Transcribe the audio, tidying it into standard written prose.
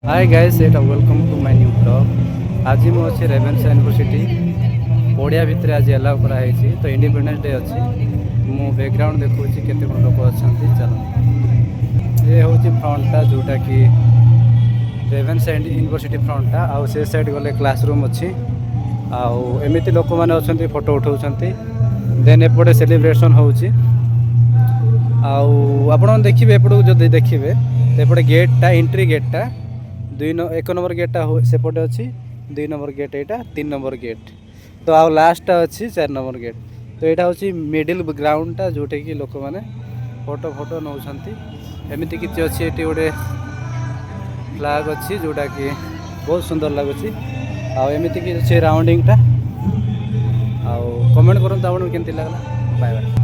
हाय guys एटा welcome to my new blog. आज मु अच्छे रेवेन्सा यूनिवर्सिटी पड़िया भितर आज एलाउ कराई तो इंडिपेंडेंस डे अच्छी मु बैकग्राउंड देखो केते लोक अच्छा चलो ये हूँ फ्रंटा जोटा कि रेवेन्सा यूनिवर्सिटी फ्रंटा आउ से साइड गले क्लासरूम अच्छी आमती लोक मैंने अच्छा फोटो उठाऊँ देन एपटे सेलिब्रेशन होची आपण देखिए एपटू जब देखिए तो एपटे गेटा एंट्री गेटा एक नंबर गेटा सेपटे अच्छी 2 नंबर गेट यहाँ 3 नंबर गेट तो आउ लास्ट अच्छी 4 नंबर गेट तो यहाँ हूँ मिडिल ग्राउंडटा जोटा कि लोक मैंने फोटो फोटो नौ एमती किसी अच्छी ये गोटे फ्लैग अच्छी जोटा कि बहुत सुंदर लगुच आमती कि अच्छे राउंडिंगटा आउ कमेंट करूँ आपको केमती लगला बाय बाय।